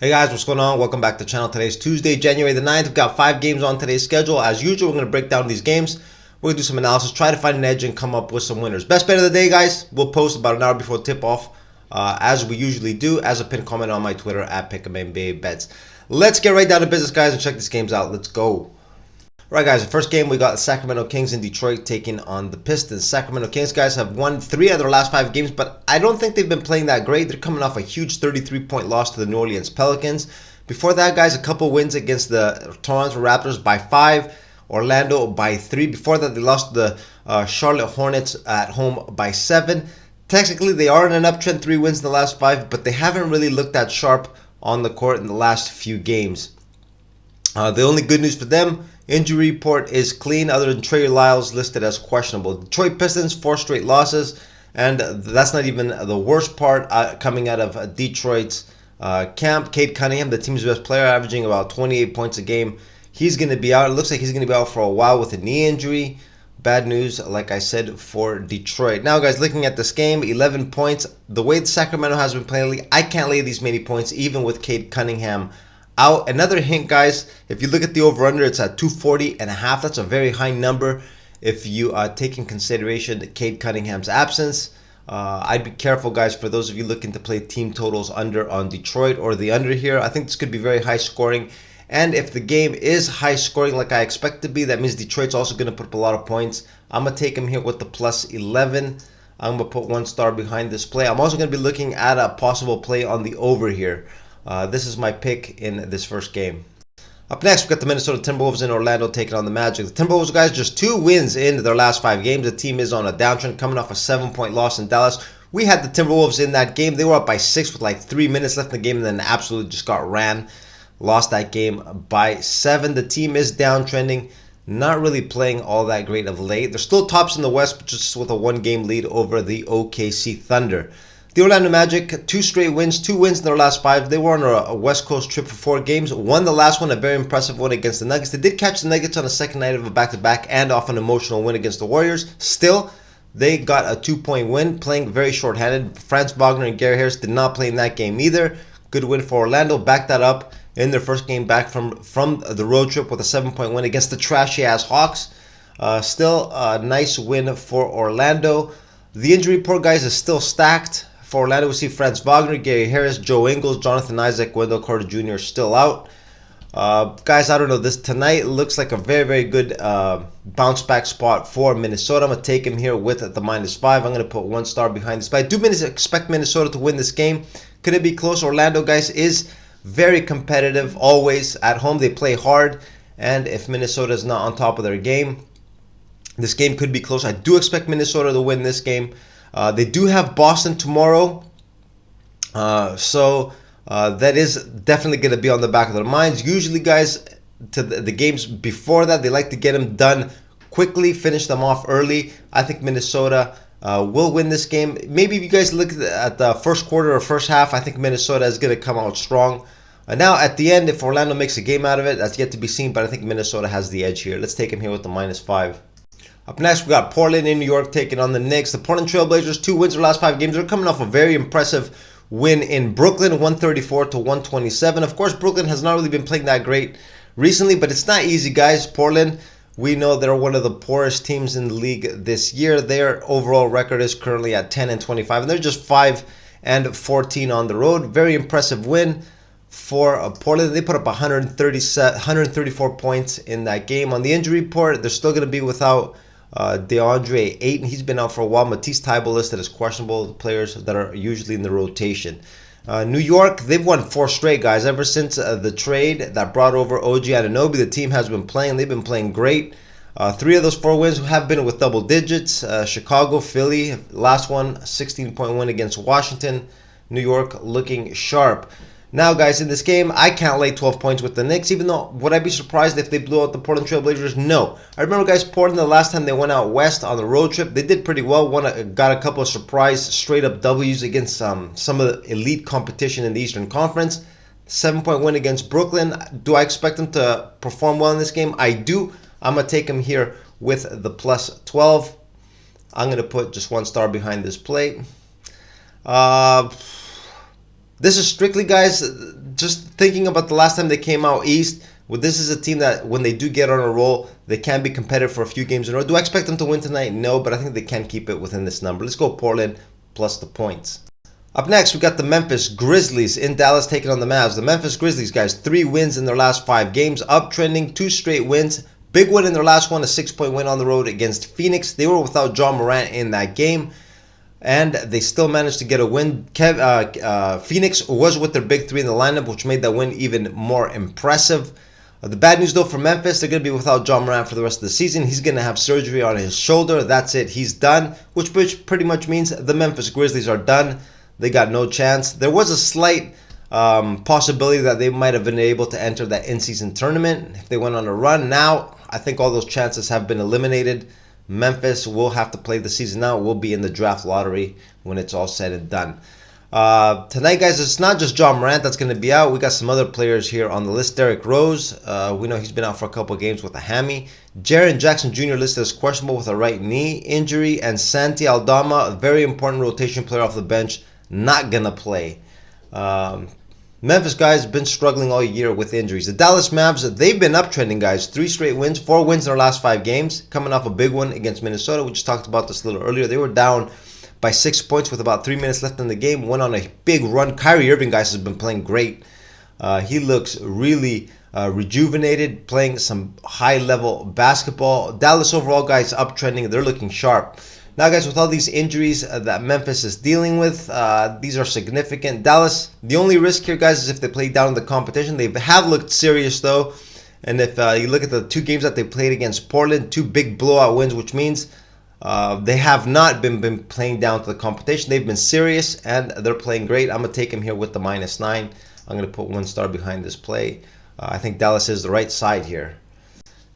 Hey guys, what's going on? Welcome back to the channel. Today's Tuesday, January the 9th. We've got 5 games on today's schedule. As usual, we're going to break down these games. We're going to do some analysis, try to find an edge, and come up with some winners. Best bet of the day, guys. We'll post about an hour before tip-off, as we usually do, as a pinned comment on my Twitter, at Pick'emNBABets. Let's get right down to business, guys, and check these games out. Let's go. Alright guys, the first game we got the Sacramento Kings in Detroit taking on the Pistons. Sacramento Kings guys have won 3 out of their last 5 games, but I don't think they've been playing that great. They're coming off a huge 33-point loss to the New Orleans Pelicans. Before that, guys, a couple wins against the Toronto Raptors by 5, Orlando by 3. Before that, they lost to the Charlotte Hornets at home by 7. Technically, they are in an uptrend, 3 wins in the last 5, but they haven't really looked that sharp on the court in the last few games. The only good news for them, injury report is clean other than Trey Lyles listed as questionable. Detroit Pistons, 4 straight losses, and that's not even the worst part coming out of Detroit's camp. Cade Cunningham, the team's best player, averaging about 28 points a game. He's going to be out. It looks like he's going to be out for a while with a knee injury. Bad news, like I said, for Detroit. Now, guys, looking at this game, 11 points. The way Sacramento has been playing, I can't lay these many points, even with Cade Cunningham out. Another hint, guys, if you look at the over-under, it's at 240.5. That's a very high number if you take in consideration Cade Cunningham's absence. I'd be careful, guys, for those of you looking to play team totals under on Detroit or the under here. I think this could be very high scoring. And if the game is high scoring like I expect it to be, that means Detroit's also going to put up a lot of points. I'm going to take them here with the plus 11. I'm going to put 1 star behind this play. I'm also going to be looking at a possible play on the over here. This is my pick in this first game. Up next, we've got the Minnesota Timberwolves in Orlando taking on the Magic. The Timberwolves, guys, just 2 wins in their last 5 games. The team is on a downtrend, coming off a 7-point loss in Dallas. We had the Timberwolves in that game. They were up by 6 with like 3 minutes left in the game, and then absolutely just got ran. Lost that game by 7. The team is downtrending, not really playing all that great of late. They're still tops in the West, but just with a 1-game lead over the OKC Thunder. The Orlando Magic, 2 straight wins, 2 wins in their last 5. They were on a West Coast trip for 4 games. Won the last one, a very impressive one against the Nuggets. They did catch the Nuggets on the second night of a back-to-back and off an emotional win against the Warriors. Still, they got a 2-point win, playing very short-handed. Franz Wagner and Gary Harris did not play in that game either. Good win for Orlando. Backed that up in their first game back from the road trip with a 7-point win against the trashy-ass Hawks. Still a nice win for Orlando. The injury report, guys, is still stacked. For Orlando, we see Franz Wagner, Gary Harris, Joe Ingles, Jonathan Isaac, Wendell Carter Jr. still out. Guys, I don't know. This tonight looks like a very, very good bounce back spot for Minnesota. I'm going to take him here with the -5. I'm going to put 1 star behind this. But I do expect Minnesota to win this game. Could it be close? Orlando, guys, is very competitive always at home. They play hard. And if Minnesota is not on top of their game, this game could be close. I do expect Minnesota to win this game. They do have Boston tomorrow, so that is definitely going to be on the back of their minds. Usually, guys, to the games before that, they like to get them done quickly, finish them off early. I think Minnesota will win this game. Maybe if you guys look at the first quarter or first half, I think Minnesota is going to come out strong. Now, at the end, if Orlando makes a game out of it, that's yet to be seen, but I think Minnesota has the edge here. Let's take him here with the -5. Up next, we got Portland in New York taking on the Knicks. The Portland Trailblazers, 2 wins in their last 5 games. They're coming off a very impressive win in Brooklyn, 134-127. Of course, Brooklyn has not really been playing that great recently, but it's not easy, guys. Portland, we know they're one of the poorest teams in the league this year. Their overall record is currently at 10-25, and they're just 5-14 on the road. Very impressive win for Portland. They put up 134 points in that game. On the injury report, they're still going to be without DeAndre Ayton. He's been out for a while. Matisse Thybulle listed as questionable, the players that are usually in the rotation. New York, they've won 4 straight, guys. Ever since the trade that brought over OG Anunoby, the team has been playing. They've been playing great. 3 of those 4 wins have been with double digits. Chicago, Philly, last one, 16-point win against Washington. New York looking sharp. Now, guys, in this game, I can't lay 12 points with the Knicks, even though, would I be surprised if they blew out the Portland Trailblazers? No. I remember, guys, Portland, the last time they went out west on the road trip, they did pretty well. Got a couple of surprise straight-up W's against some of the elite competition in the Eastern Conference. 7-point win against Brooklyn. Do I expect them to perform well in this game? I do. I'm going to take them here with the +12. I'm going to put just 1 star behind this play. This is strictly, guys, just thinking about the last time they came out East. Well, this is a team that when they do get on a roll, they can be competitive for a few games in a row. Do I expect them to win tonight? No, but I think they can keep it within this number. Let's go Portland plus the points. Up next, we got the Memphis Grizzlies in Dallas taking on the Mavs. The Memphis Grizzlies, guys, 3 wins in their last 5 games, uptrending, 2 straight wins. Big win in their last one, a 6-point win on the road against Phoenix. They were without Ja Morant in that game, and they still managed to get a win. Phoenix was with their big 3 in the lineup, which made that win even more impressive. The bad news, though, for Memphis, they're going to be without Ja Morant for the rest of the season. He's going to have surgery on his shoulder. That's it. He's done, which pretty much means the Memphis Grizzlies are done. They got no chance. There was a slight possibility that they might have been able to enter that in-season tournament if they went on a run. Now, I think all those chances have been eliminated. Memphis will have to play the season out. We'll be in the draft lottery when it's all said and done. Tonight, guys, it's not just Ja Morant that's going to be out. We got some other players here on the list. Derrick Rose, we know he's been out for a couple of games with a hammy. Jaren Jackson Jr. listed as questionable with a right knee injury. And Santi Aldama, a very important rotation player off the bench, not going to play. Memphis, guys, been struggling all year with injuries. The Dallas Mavs, they've been uptrending, guys. 3 straight wins, 4 wins in their last 5 games, coming off a big one against Minnesota. We just talked about this a little earlier. They were down by 6 points with about 3 minutes left in the game. Went on a big run. Kyrie Irving, guys, has been playing great. He looks really rejuvenated, playing some high-level basketball. Dallas overall, guys, uptrending. They're looking sharp. Now, guys, with all these injuries that Memphis is dealing with, these are significant. Dallas, the only risk here, guys, is if they play down in the competition. They have looked serious, though. And if you look at the 2 games that they played against Portland, 2 big blowout wins, which means they have not been playing down to the competition. They've been serious, and they're playing great. I'm going to take them here with the -9. I'm going to put 1 star behind this play. I think Dallas is the right side here.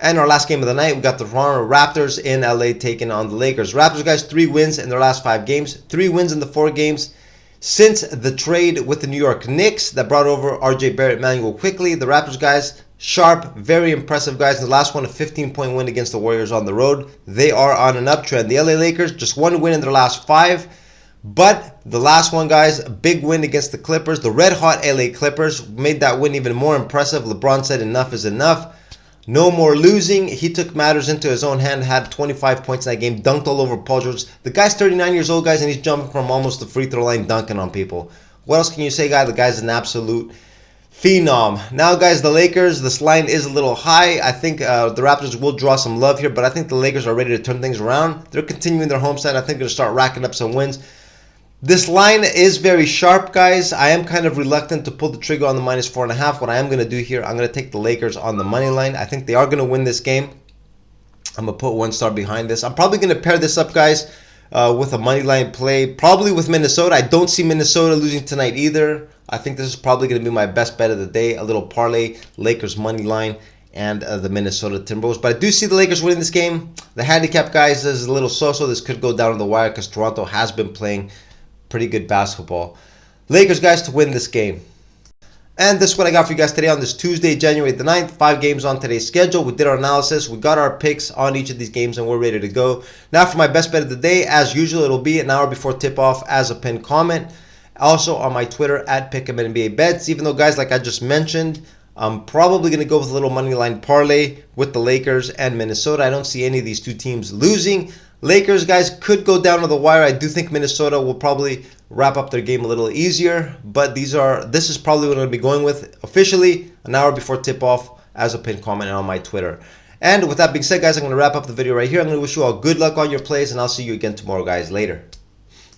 And our last game of the night, we got the Toronto Raptors in LA taking on the Lakers. Raptors, guys, 3 wins in their last 5 games. 3 wins in the 4 games since the trade with the New York Knicks that brought over RJ Barrett, Emmanuel quickly. The Raptors, guys, sharp, very impressive, guys. In the last one, a 15-point win against the Warriors on the road. They are on an uptrend. The LA Lakers, just 1 win in their last 5. But the last one, guys, a big win against the Clippers. The red-hot LA Clippers made that win even more impressive. LeBron said enough is enough. No more losing. He took matters into his own hand, had 25 points in that game, dunked all over Paul George. The guy's 39 years old, guys, and he's jumping from almost the free throw line, dunking on people. What else can you say, guy? The guy's an absolute phenom. Now, guys, the Lakers, this line is a little high. I think the Raptors will draw some love here, but I think the Lakers are ready to turn things around. They're continuing their homestand. I think they're going to start racking up some wins. This line is very sharp, guys. I am kind of reluctant to pull the trigger on the -4.5. What I am going to do here, I'm going to take the Lakers on the money line. I think they are going to win this game. I'm going to put 1 star behind this. I'm probably going to pair this up, guys, with a money line play, probably with Minnesota. I don't see Minnesota losing tonight either. I think this is probably going to be my best bet of the day. A little parlay, Lakers money line, and the Minnesota Timberwolves. But I do see the Lakers winning this game. The handicap, guys, is a little so-so. This could go down to the wire because Toronto has been playing pretty good basketball. Lakers, guys, to win this game. And this is what I got for you guys today on this Tuesday, January the 9th. 5 games on today's schedule. We did our analysis. We got our picks on each of these games, and we're ready to go. Now for my best bet of the day. As usual, it'll be an hour before tip-off as a pinned comment. Also on my Twitter, at Pick'emNBABets. Even though, guys, like I just mentioned, I'm probably going to go with a little money line parlay with the Lakers and Minnesota. I don't see any of these 2 teams losing. Lakers, guys, could go down to the wire. I do think Minnesota will probably wrap up their game a little easier, but this is probably what I'm going to be going with officially an hour before tip-off as a pinned comment on my Twitter. And with that being said, guys, I'm going to wrap up the video right here. I'm going to wish you all good luck on your plays, and I'll see you again tomorrow, guys. Later.